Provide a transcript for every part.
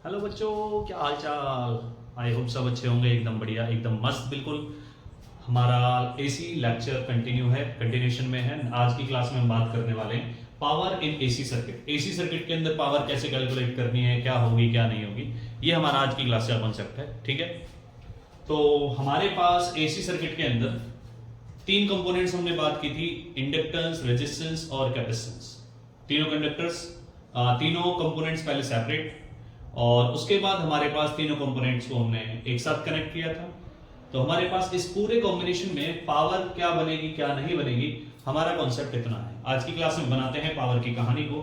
Hello बच्चों, क्या हाल चाल। आई होप सब अच्छे होंगे, एकदम बढ़िया, एकदम मस्त, बिल्कुल। हमारा एसी लेक्चर कंटिन्यूशन में है। आज की क्लास में हम बात करने वाले हैं power in AC circuit. AC circuit के अंदर पावर कैसे कैलकुलेट करनी है, क्या होगी क्या नहीं होगी, ये हमारा आज की क्लास का कॉन्सेप्ट है। ठीक है, तो हमारे पास एसी सर्किट के अंदर तीन कंपोनेंट्स हमने बात की थी, इंडक्टेंस, रेजिस्टेंस और कैपेसिटेंस। तीनों कंडक्टर्स, तीनों कंपोनेंट्स पहले सेपरेट, और उसके बाद हमारे पास तीनों कंपोनेंट्स को हमने एक साथ कनेक्ट किया था। तो हमारे पास इस पूरे कॉम्बिनेशन में पावर क्या बनेगी क्या नहीं बनेगी, हमारा कॉन्सेप्ट इतना है। आज की क्लास में बनाते हैं पावर की कहानी को।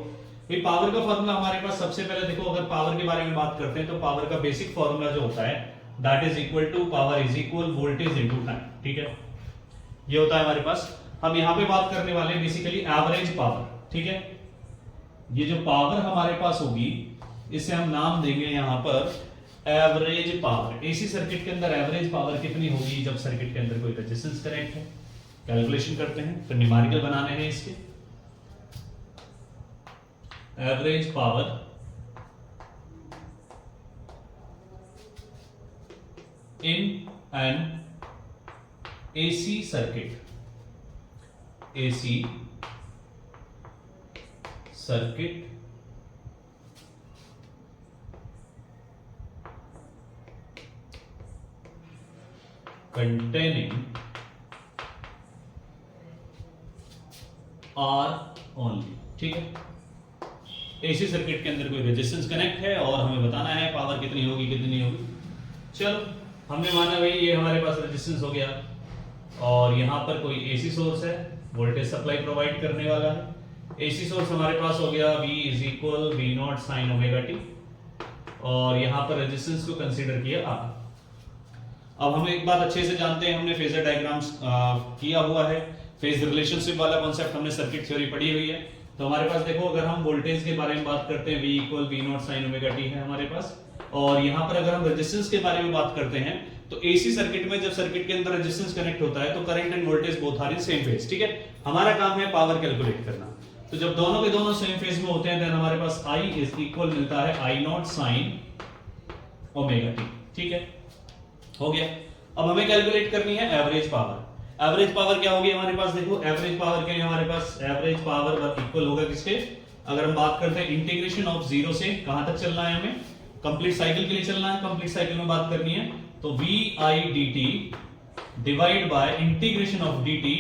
भाई पावर का फॉर्मूला हमारे पास सबसे पहले देखो, अगर पावर के बारे में बात करते हैं तो पावर का बेसिक फॉर्मूला जो होता है that is equal to power is equal voltage into time. ठीक है, ये होता है हमारे पास। हम यहाँ पे बात करने वाले हैं बेसिकली एवरेज पावर। ठीक है, ये जो पावर हमारे पास होगी इसे हम नाम देंगे यहाँ पर एवरेज पावर। एसी सर्किट के अंदर एवरेज पावर कितनी होगी जब सर्किट के अंदर कोई रेजिस्टेंस कनेक्ट है। कैलकुलेशन करते हैं, फिर न्यूमेरिकल बनाने हैं इसके। Average power in an AC circuit, AC circuit containing R only। ठीक है, एसी सर्किट के अंदर कोई रेजिस्टेंस कनेक्ट है और हमें बताना है पावर कितनी होगी कितनी नहीं होगी। चलो, हमने माना भाई ये हमारे पास रेजिस्टेंस हो गया और यहां पर कोई एसी सोर्स है, वोल्टेज सप्लाई प्रोवाइड करने वाला है। एसी सोर्स हमारे पास हो गया V is equal V naught sine omega T, और यहां पर रेजिस्टेंस को कंसीडर किया R। अब हम एक बात अच्छे से जानते हैं, हमने फेजर डायग्राम्स किया हुआ है, फेज रिलेशनशिप वाला कॉन्सेप्ट हमने सर्किट थ्योरी पढ़ी हुई है। तो हमारे पास देखो, अगर हम वोल्टेज के बारे में बात करते हैं V equal V naught sine omega T है हमारे पास, और यहाँ पर अगर हम रेजिस्टेंस के बारे में बात करते हैं तो एसी सर्किट में जब सर्किट के अंदर रेजिस्टेंस कनेक्ट होता है तो current and voltage both are in same phase. ठीक है, हमारा काम है पावर कैलकुलेट करना। तो जब दोनों के दोनों सेम फेज में होते हैं देन हमारे पास I इज इक्वल मिलता है आई नॉट साइन ओमेगा टी। ठीक है, हो गया। अब हमें कैलकुलेट करनी है एवरेज पावर। एवरेज पावर क्या होगी हमारे पास, देखो एवरेज पावर क्या है हमारे पास, एवरेज पावर इक्वल होगा किसके, अगर हम बात करते हैं इंटीग्रेशन ऑफ जीरो से कहां तक चलना है, हमें कंप्लीट साइकिल के लिए चलना है, कंप्लीट साइकिल में बात करनी है तो V I D T divide by integration of D T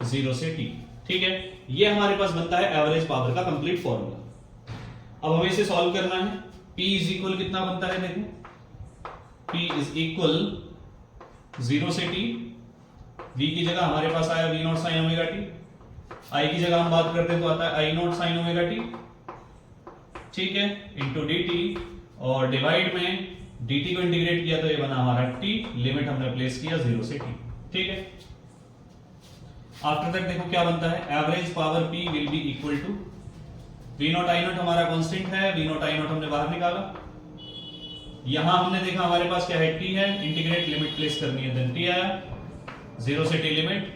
zero से टी। ठीक है, ये हमारे पास बनता है एवरेज पावर का कंप्लीट फॉर्मूला। अब हमें इसे सॉल्व करना है। P इज इक्वल कितना बनता है, देखो P इज इक्वल जीरो से टी, V की जगह हमारे पास आया V not sine omega T, I की जगह हम बात करते हैं तो आता है I not sine omega T. ठीक है, इंटू डी टी, और डिवाइड में dt को इंटीग्रेट किया तो ये बना हमारा t, लिमिट हमने प्लेस किया जीरो से t। ठीक है, आफ्टर दैट देखो क्या बनता है, average power P will be equal to V not I naught हमारा कांस्टेंट है, V नॉट I नॉट हमने बाहर निकाला। यहां हमने देखा हमारे पास क्या है, t है, इंटीग्रेट लिमिट प्लेस करनी है, देन t आया, जीरो से t limit,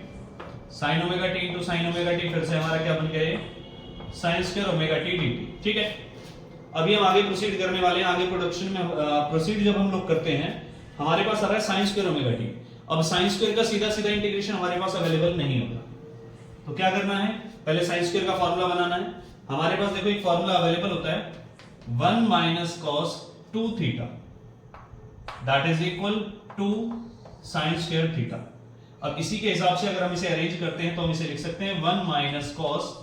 sine omega t into sine omega t, फिर से हमारा क्या बन गया ये sign square omega t dt। ठीक है, अभी हम आगे प्रोसीड करने वाले हैं। आगे प्रोडक्शन में प्रोसीड जब हम लोग करते हैं हमारे पास आ रहा है साइन स्क्वायर ओमेगा टी। अब साइन स्क्वायर का सीधा सीधा इंटीग्रेशन हमारे पास अवेलेबल नहीं होगा, तो क्या करना है, पहले साइन स्क्वायर का फार्मूला बनाना है। हमारे पास देखो एक फार्मूला अवेलेबल होता है 1 minus cos 2 theta that is equal to sine square theta. अब इसी के हिसाब से अगर हम इसे अरेंज करते हैं तो हम इसे लिख सकते हैं 1 minus cos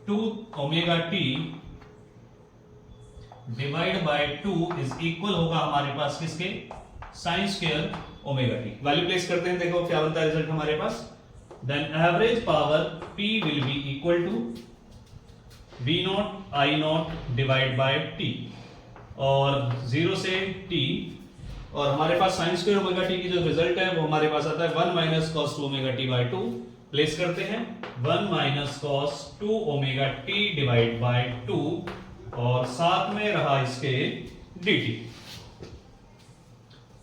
2 omega T divide by 2 is equal होगा हमारे पास किसके, sine square omega t. Value place करते हैं, देखो क्या बनता है रिजल्ट हमारे पास, then average power P will be equal to V not I not divide by T, और जीरो से T, और हमारे पास साइन स्क्वायर ओमेगा टी की जो रिजल्ट है वो हमारे पास आता है 1 minus cos 2 omega T by 2। Place करते हैं 1 minus cos 2 omega T divide by 2, और साथ में रहा इसके dt।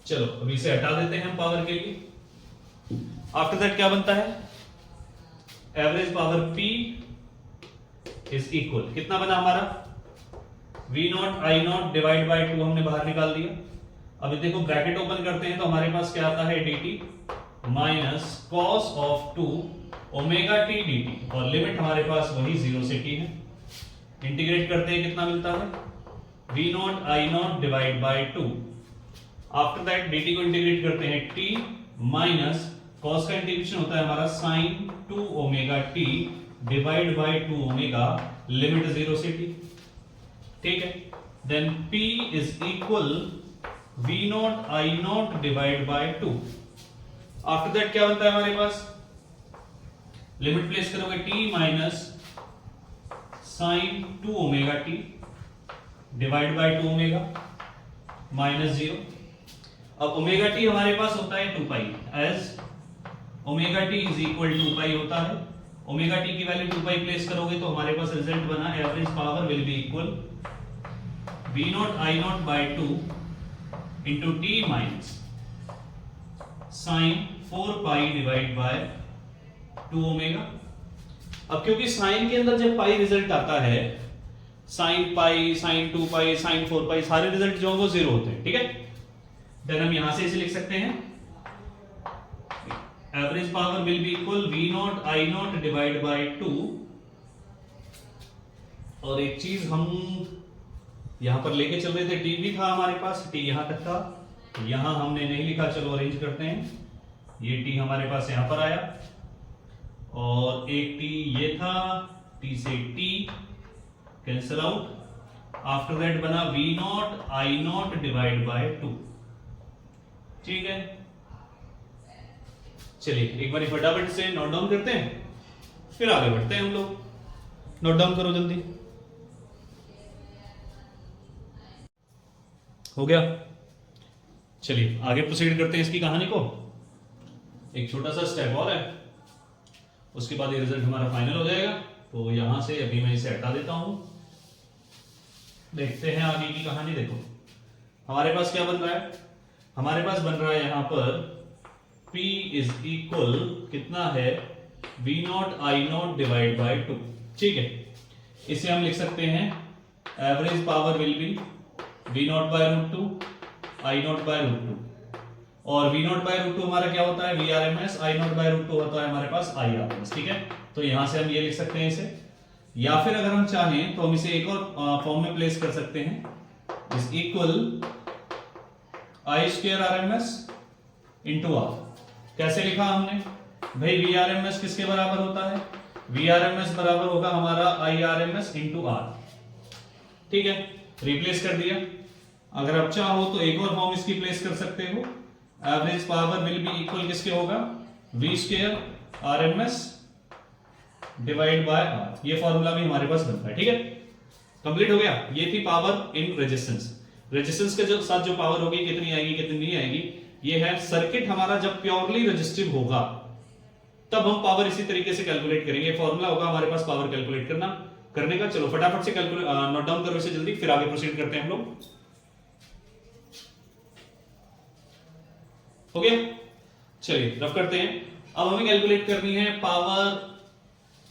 चलो अभी इसे हटा देते हैं हम पावर के लिए। आफ्टर दैट क्या बनता है, average power P is equal, कितना बना हमारा V not I not divide by 2 हमने बाहर निकाल दिया। अभी देखो ब्रैकेट ओपन करते हैं तो हमारे पास क्या आता है, dt minus cos of 2 omega t dt, और लिमिट हमारे पास वही 0 से t है। इंटीग्रेट करते हैं कितना मिलता है, V not I not divide by 2। After that dt को इंटीग्रेट करते हैं t माइनस कॉस का इंटीग्रेशन होता है हमारा sine 2 omega t divide by 2 omega, limit 0 से t। ठीक है, then p is equal v not I not divide by 2। After that क्या बनता है हमारे पास, लिमिट प्लेस करोगे t minus sine 2 omega t divide by 2 omega minus 0। अब ओमेगा t हमारे पास होता है 2 pi, as omega t is equal 2 pi होता है। ओमेगा t की वैल्यू 2 पाई प्लेस करोगे तो हमारे पास रिजल्ट बना, average power will be equal v not I not by 2 into t minus sine 4 pi divide by 2 omega. अब क्योंकि साइन के अंदर जब पाई रिजल्ट आता है, साइन पाई, साइन 2 पाई, साइन 4 पाई, सारे रिजल्ट जो वो 0 होते हैं। ठीक है, देन हम यहां से इसे लिख सकते हैं, average power will be equal V not I not divide by 2। और एक चीज हम यहां पर लेके चल रहे थे, टी भी था हमारे पास, टी यहां तक था, यहां हमने नहीं लिखा, चलो अरेंज करते हैं। ये टी हमारे पास यहां पर आया और एक टी ये था, टी से T cancel out. After that बना V not I not divide by 2। ठीक है, चलिए एक बार फटाफट से नोट डाउन करते हैं, फिर आगे बढ़ते हैं हम लोग। नोट डाउन करो जल्दी, हो गया। चलिए आगे प्रोसीड करते हैं इसकी कहानी को। एक छोटा सा स्टेप और है, उसके बाद ये रिजल्ट हमारा फाइनल हो जाएगा। तो यहां से अभी मैं इसे हटा देता हूं, देखते हैं आगे की कहानी। देखो हमारे पास क्या बन रहा है, हमारे पास बन रहा है यहां पर P इज इक्वल कितना है, V not I not divide by 2। ठीक है, इसे हम लिख सकते हैं average power will be V naught by root 2 I not by root 2, और V नॉट बाय रूट 2 हमारा क्या होता है, VRMS, I not by root 2 होता है हमारे पास IRMS। ठीक है, तो यहां से हम ये लिख सकते हैं इसे, या फिर अगर हम चाहें तो हम इसे एक और फॉर्म में प्लेस कर सकते हैं, is equal I square RMS into R. कैसे लिखा हमने भाई, VRMS किसके बराबर होता है, VRMS बराबर होगा हमारा IRMS इंटू आर। ठीक है, रिप्लेस कर दिया। अगर आप चाहो तो एक और फॉर्म इसकी प्लेस कर सकते हो, average power will be equal किसके होगा, V square RMS divide by R. ये फॉर्मूला भी हमारे पास बनता है। ठीक है, कंप्लीट हो गया। ये थी पावर इन रेजिस्टेंस। रेजिस्टेंस के साथ जो पावर होगी कितनी आएगी कितनी नहीं आएगी, ये है सर्किट हमारा जब प्योरली रेजिस्टिव होगा तब हम पावर इसी तरीके से कैलकुलेट करेंगे। फॉर्मूला होगा हमारे पास पावर कैलकुलेट करने का। चलो फटाफट से कैलकुलेट नोट डाउन करो इसे जल्दी, फिर आगे प्रोसीड करते हैं हम लोग। हो गया, चलिए रफ करते हैं। अब हमें कैलकुलेट करनी है पावर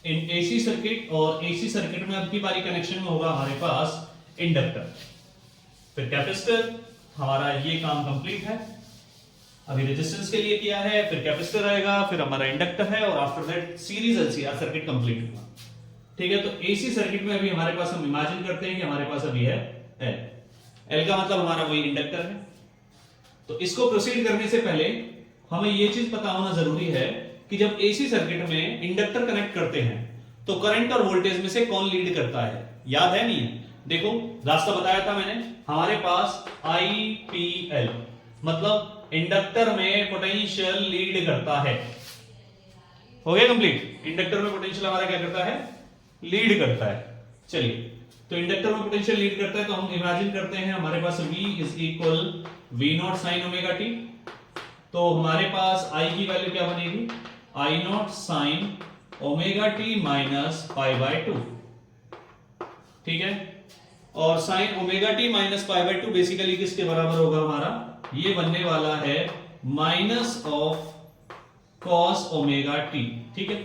इन एसी सर्किट, और एसी सर्किट में अब की बारी कनेक्शन में होगा हमारे पास इंडक्टर, फिर कैपेसिटर। हमारा ये काम कंप्लीट है। अभी रेजिस्टेंस के लिए किया है, फिर कैपेसिटर आएगा, फिर हमारा इंडक्टर है, और after that series LCR circuit complete होगा। ठीक है, तो एसी सर्किट में अभी हमारे पास, हम इमेजिन करते हैं कि हमारे पास अभी है एल का मतलब हमारा वही इंडक्टर है। तो इसको प्रोसीड करने से पहले हमें यह चीज पता होना जरूरी है कि जब एसी सर्किट में इंडक्टर कनेक्ट करते हैं तो करंट और वोल्टेज में से कौन लीड करता है, याद है नहीं है? देखो रास्ता बताया था मैंने, हमारे पास IPL मतलब इंडक्टर में पोटेंशियल लीड करता है। हो गया कंप्लीट, इंडक्टर में पोटेंशियल हमारा क्या करता है, लीड करता है। चलिए, तो इंडक्टर में पोटेंशियल लीड करता है, तो हम इमेजिन करते हैं हमारे पास V is equal V not sine omega T. तो हमारे पास I की वैल्यू क्या बनेगी, I not sine omega T minus pi by 2। ठीक है, और sine omega T minus pi by 2 basically किसके बराबर होगा हमारा, ये बनने वाला है minus of cos omega T. ठीक है,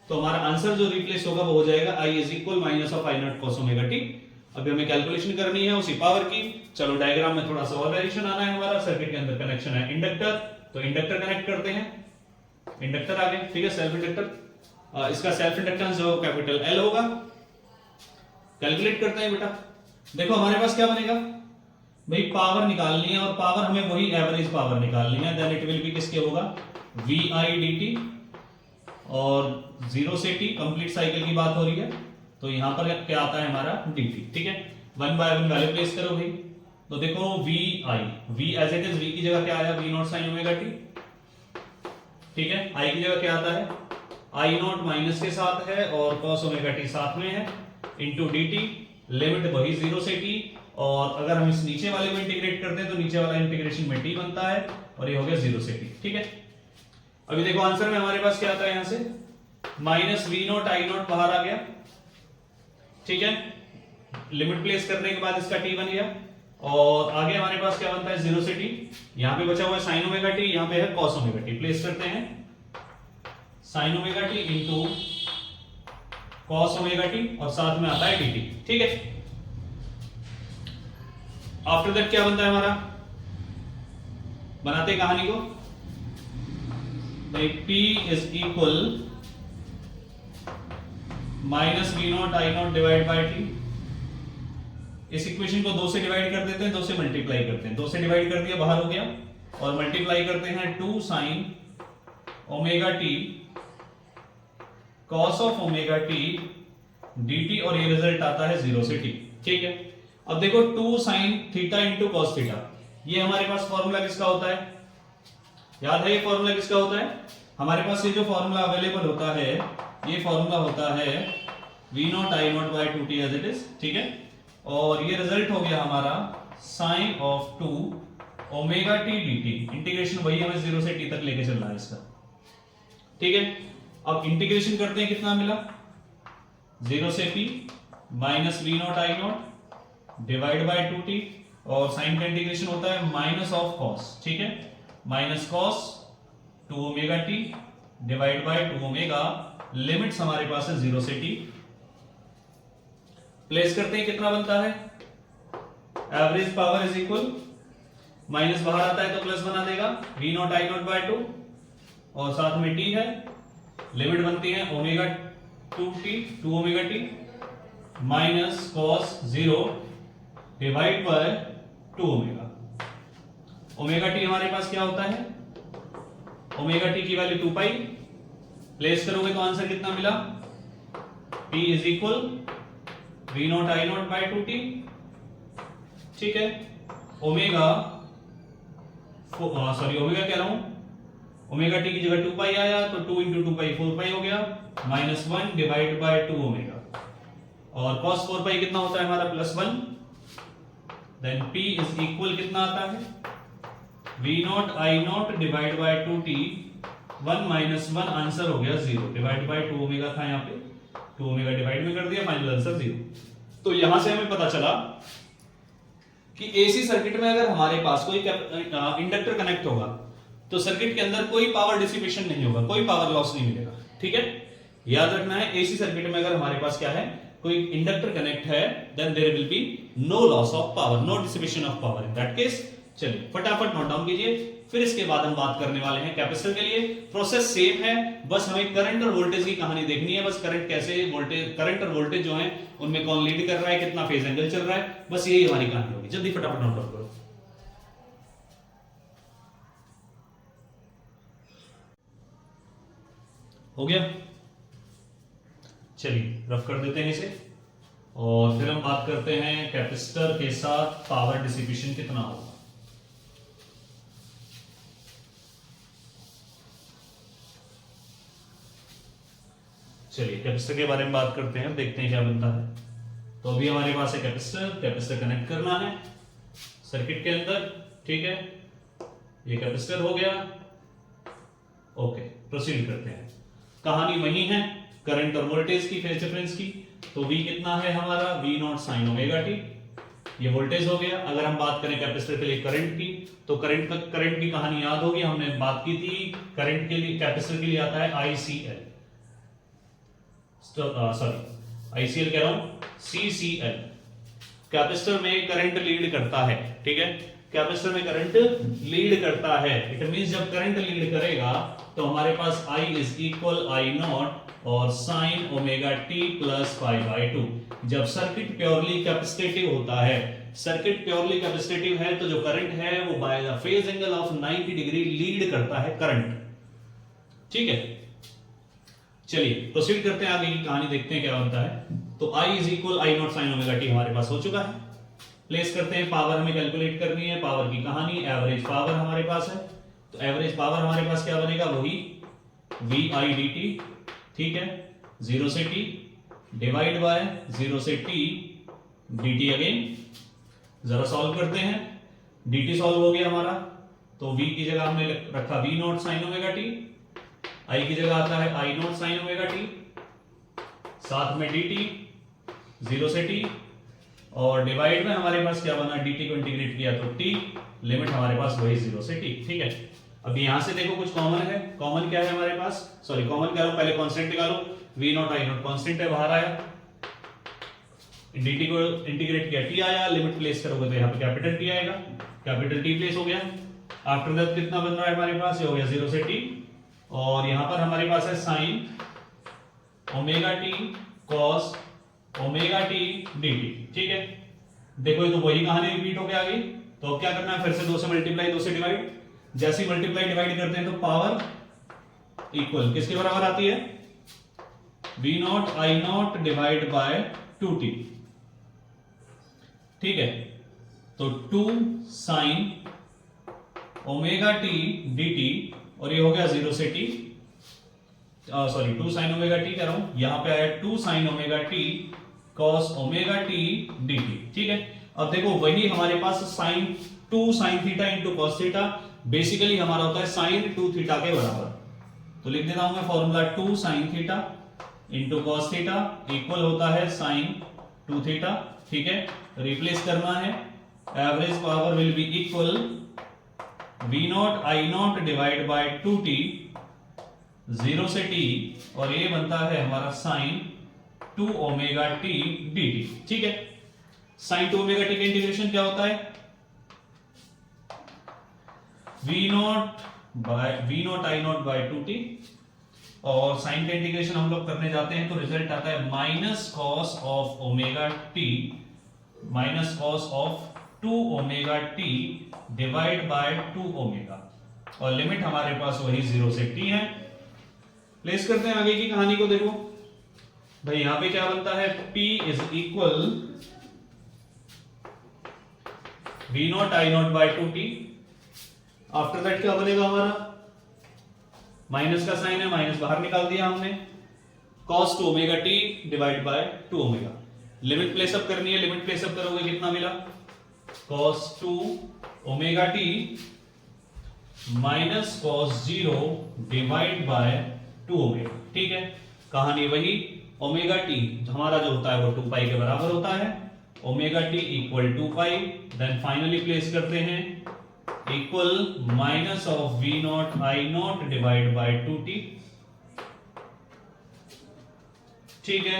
तो हमारा आंसर जो रिप्लेस होगा वो हो जाएगा I is equal minus of I not cos omega T. अभी हमें कैलकुलेशन करनी है उसी पावर की। चलो डायग्राम में थोड़ा सा और वेरिएशन आना है हमारा। सर्किट के अंदर कनेक्शन है इंडक्टर, तो इंडक्टर कनेक्ट करते हैं। इंडक्टर आ गया, ठीक है, सेल्फ इंडक्टर। इसका सेल्फ इंडक्टेंस जो कैपिटल एल होगा। कैलकुलेट करते हैं बेटा। देखो हमारे पास क्या बनेगा भाई, पावर निकालनी है और पावर हमें वही एवरेज पावर निकालनी है। देन इट विल बी किसके होगा, वी आई डी टी, और 0 से t कंप्लीट साइकिल की बात हो रही है, तो यहां पर क्या आता है हमारा dt, ठीक है। 1 बाय 1 वैल्यू प्लेस करो भाई। तो देखो V I, V as it is, V की जगह क्या आया, V naught sine omega T, ठीक है। आई की जगह क्या आता है, आई नॉट माइनस के साथ है और कॉस ओमेगा टी साथ में है, इंटू डी टी, लिमिट वही 0 से t, और अगर हम इस नीचे वाले में इंटीग्रेट करते हैं तो नीचे वाला इंटीग्रेशन में t बनता है, और ये हो गया 0 से t, ठीक है। अभी देखो आंसर में हमारे पास क्या आता है, यहां से minus V not I naught बाहर आ गया, ठीक है। लिमिट प्लेस करने के बाद इसका t बन गया, और आगे हमारे पास क्या बनता है 0 से t, यहां पे बचा हुआ है साइन ओमेगा टी, यहां पे है कॉस ओमेगा टी। प्लेस करते हैं sign omega T into cos omega T, और साथ में आता है dt, ठीक है। आफ्टर दैट क्या बनता है हमारा, बनाते हैं कहानी को भाई, P is equal minus V not I not divide by T. इस इक्वेशन को 2 से डिवाइड कर देते हैं, 2 से मल्टीप्लाई करते हैं। 2 से डिवाइड कर दिया, बाहर हो गया, और मल्टीप्लाई करते हैं 2 sine omega t cos of omega T dt, और ये रिजल्ट आता है 0 से t, ठीक है। अब देखो 2 sine theta into cos theta, ये हमारे पास फॉर्मूला किसका होता है, याद है ये फॉर्मूला किसका होता है, हमारे पास ये जो फॉर्मूला अवेलेबल होता है, ये फॉर्मूला होता है v not I naught by 2t as it is, ठीक है। और ये रिजल्ट हो गया हमारा sine of 2 omega T dt, integration वही हमें 0 से t तक लेके चल रहा है इसका, ठीक है। अब इंटीग्रेशन करते हैं, कितना मिला 0 से p minus V not I not divide by 2t, और साइन का इंटीग्रेशन होता है माइनस ऑफ कॉस, ठीक है, minus cos 2 omega T divide by 2 omega, limits हमारे पास है 0 से t। प्लेस करते हैं, कितना बनता है, average power is equal, minus बाहर आता है तो प्लस बना देगा, V not I not by 2, और साथ में t है, लिमिट बनती है omega 2 omega T minus cos 0 divide by 2 omega. Omega T हमारे पास क्या होता है, ओमेगा टी की वैल्यू 2 पाई, प्लेस करोगे तो आंसर कितना मिला, p is equal V not I naught by 2t, ठीक है। ओमेगा ओमेगा कह रहा हूं, ओमेगा टी की जगह 2 पाई आया तो 2 इंटू 2 पाई 4 पाई हो गया, माइनस 1 डिवाइड बाय 2 ओमेगा, और cos 4 पाई कितना होता है हमारा +1, देन p इज इक्वल कितना आता है, v not I not divide bye 2t, 1 minus 1, answer हो गया 0, डिवाइड बाय 2 ओमेगा था यहाँ पे, 2 ओमेगा डिवाइड में कर दिया, फाइनल आंसर 0। तो यहां से हमें पता चला कि एसी सर्किट में अगर हमारे पास कोई इंडक्टर कनेक्ट होगा तो सर्किट के अंदर कोई पावर डिसिपेशन नहीं होगा, कोई पावर लॉस नहीं मिलेगा, ठीक है। याद रखना है, एसी सर्किट में अगर हमारे पास क्या है, कोई इंडक्टर कनेक्ट है, then there will be no loss of power, no dissipation of power in that case. चलिए फटाफट नोट डाउन कीजिए, फिर इसके बाद हम बात करने वाले हैं कैपेसिटर के लिए। प्रोसेस सेम है, बस हमें करंट और वोल्टेज की कहानी देखनी है, बस करंट कैसे, वोल्टेज, करंट और वोल्टेज जो है उनमें कौन लीड कर रहा है, कितना फेज एंगल चल रहा है, बस यही हमारी कहानी होगी। जल्दी फटाफट नोट डाउन करो। हो गया, चलिए रफ कर देते हैं इसे, और फिर हम बात करते हैं कैपेसिटर के साथ पावर डिसिपेशन कितना होगा। चलिए कैपेसिटर के बारे में बात करते हैं, देखते हैं क्या बनता है। तो अभी हमारे पास है कैपेसिटर, कैपेसिटर कनेक्ट करना है सर्किट के अंदर, ठीक है। ये कैपेसिटर हो गया, ओके प्रोसीड करते हैं। कहानी वही है करंट और वोल्टेज की, फेज डिफरेंस की। तो V कितना है हमारा, V not sine omega T, ये वोल्टेज हो गया। अगर हम बात करें कैपेसिटर के लिए करंट की, तो करंट की कहानी याद होगी, हमने बात की थी। करंट के लिए, कैपेसिटर के लिए आता है ICL, सॉरी ICL कह रहा हूं, CCL, कैपेसिटर में करंट लीड करता है, ठीक है, कैपेसिटर में करंट लीड करता है। इट मींस जब करंट लीड करेगा तो हमारे पास I is equal I not और sine omega t plus pi by two. जब सर्किट प्योरली कैपेसिटिव होता है, सर्किट प्योरली कैपेसिटिव है तो जो करंट है वो by the phase angle of 90 degree lead करता है करंट, ठीक है। चलिए प्रोसीड करते हैं, आगे की कहानी देखते हैं क्या होता है। तो I is equal I not sine omega T हमारे पास हो चुका है। प्लेस करते हैं, पावर हमें कैलकुलेट करनी है, पावर की कहानी, एवरेज पावर हमारे पास है। तो एवरेज पावर हमारे पास क्या बनेगा, वही वी आई डी टी, ठीक है, 0 से t डिवाइड बाय 0 से t dt अगेन। जरा सॉल्व करते हैं, dt सॉल्व हो गया हमारा, तो v की जगह हमने रखा v not sine omega T, I की जगह आता है आई नॉट साइन ओमेगा टी, साथ में dt 0 से t, और डिवाइड में हमारे पास क्या बना, dt को इंटीग्रेट किया तो t, लिमिट हमारे पास वही 0 से t, ठीक है। अब यहां से देखो कुछ कॉमन है, कॉमन क्या है हमारे पास, सॉरी कॉमन क्या लो, पहले कांस्टेंट निकालो, v not I not constant है, बाहर आया, dt को इंटीग्रेट किया t आया, लिमिट प्लेस करोगे तो यहाँ पे कैपिटल T आएगा, कैपिटल T प्लेस हो गया। आफ्टर दैट कितना बन रहा है हमारे पास, ये हो गया 0 से t, और यहां पर हमारे पास है sign omega t cos omega T dt, ठीक है। देखो ये तो वही कहानी रिपीट होके आ गई, तो अब क्या करना है, फिर से 2 से मल्टीप्लाई 2 से डिवाइड, जैसे ही मल्टीप्लाई डिवाइड करते हैं तो पावर इक्वल किसके बराबर आती है, v not I not divide bye 2t, ठीक है। तो 2 साइन ओमेगा टी dt, और ये हो गया 0 से t, sorry 2 sine omega t कह रहा हूं, यहां पे आया 2 sine omega t cos omega T dt, ठीक है। अब देखो वही हमारे पास sine 2 sine theta into cos theta, basically हमारा होता है साइन 2 थीटा के बराबर, तो लिख देता हूं मैं formula 2 sine theta into cos theta equal होता है साइन 2 थीटा, ठीक है। रिप्लेस करना है, average power will be equal v not I not divide bye 2t 0 से t, और ये बनता है हमारा साइन 2 ओमेगा t dt, ठीक है। साइन 2 ओमेगा t का इंटीग्रेशन क्या होता है, v not I not by 2t, और साइन का इंटीग्रेशन हम लोग करने जाते हैं तो रिजल्ट आता है minus cos of omega t, minus cos of 2 omega t divide by 2 omega, और लिमिट हमारे पास वही 0 से t है। प्लेस करते हैं आगे की कहानी को, देखो भाई यहां पे क्या बनता है, p is equal v not I not by 2t, after that क्या बनेगा हमारा, माइनस का साइन है, माइनस बाहर निकाल दिया हमने, cos 2 omega t divide by 2 omega, limit place up करनी है, लिमिट प्लेस अप करोगे कितना मिला, cos 2 omega t minus cos 0 divide by 2 omega, ठीक है। कहानी वही, ओमेगा t हमारा जो होता है वो 2 पाई के बराबर होता है, ओमेगा t इक्वल 2 पाई, देन फाइनली प्लेस करते हैं equal minus of v not I not divide bye 2t, ठीक है।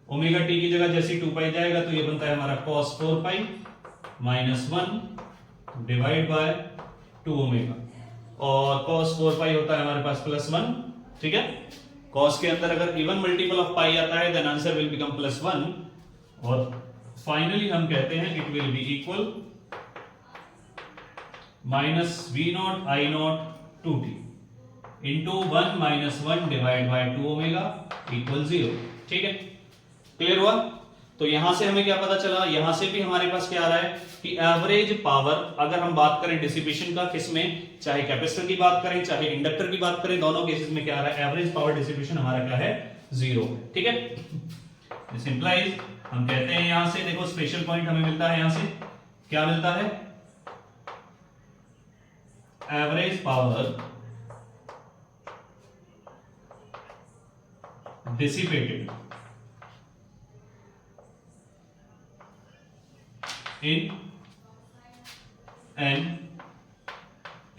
ओमेगा t की जगह जैसे 2 पाई जाएगा तो ये बनता है हमारा cos 4 pi minus 1 divide by 2 omega, और cos 4 पाई होता है हमारे पास प्लस 1, ठीक है। cos के अंदर अगर इवन मल्टीपल ऑफ पाई आता है then answer will become plus 1, और फाइनली हम कहते हैं it will be equal minus V not I not 2t into 1 minus 1 divide by 2 omega equal 0, ठीक है। क्लियर हुआ। तो यहां से हमें क्या पता चला, यहां से भी हमारे पास क्या आ रहा है कि एवरेज पावर, अगर हम बात करें डिसिपेशन का, किसमें, चाहे कैपेसिटर की बात करें चाहे इंडक्टर की बात करें, दोनों केसेस में क्या आ रहा है, एवरेज पावर डिसिपेशन हमारा क्या है, 0, ठीक है। दिस इंप्लाइज, हम कहते हैं यहां से देखो स्पेशल पॉइंट हमें मिलता है, यहां से क्या मिलता है, average power dissipated in an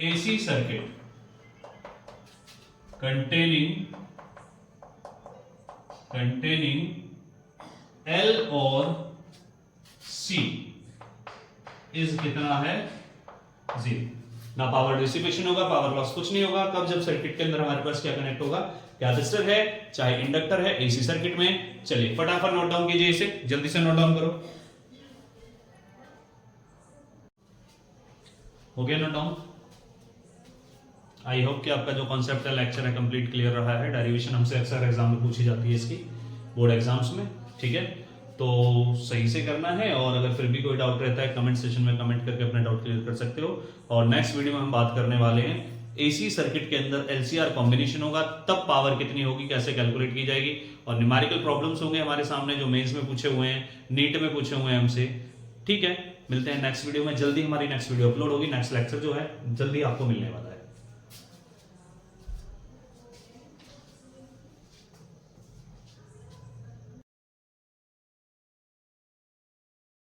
AC circuit containing L or C C is कितना है 0। ना पावर डिसिपेशन होगा, पावर लॉस कुछ नहीं होगा। तब जब सर्किट के अंदर हमारे पास क्या कनेक्ट होगा, कैपेसिटर है चाहे इंडक्टर है एसी सर्किट में। चलिए फटाफट नोट डाउन कीजिए, इसे जल्दी से नोट डाउन करो। हो गया नोट डाउन? आई होप कि आपका जो कॉन्सेप्ट है लेक्चर है कंप्लीट क्लियर रहा है। डेरिवेशन हमसे अक्सर एग्जाम में पूछी जाती है इसकी, बोर्ड एग्जाम्स में, ठीक है। तो सही से करना है, और अगर फिर भी कोई डाउट रहता है कमेंट सेशन में कमेंट करके अपना डाउट क्लियर कर सकते हो। और नेक्स्ट वीडियो में हम बात करने वाले हैं एसी सर्किट के अंदर एलसीआर कॉम्बिनेशन होगा, तब पावर कितनी होगी, कैसे कैलकुलेट की जाएगी, और न्यूमेरिकल प्रॉब्लम्स होंगे हमारे सामने जो मेंस में पूछे हुए हैं, नीट में पूछे हुए हैं हमसे, ठीक है। मिलते हैं नेक्स्ट वीडियो में, जल्दी हमारी नेक्स्ट वीडियो अपलोड होगी, नेक्स्ट लेक्चर जो है जल्दी आपको मिलने वाला है।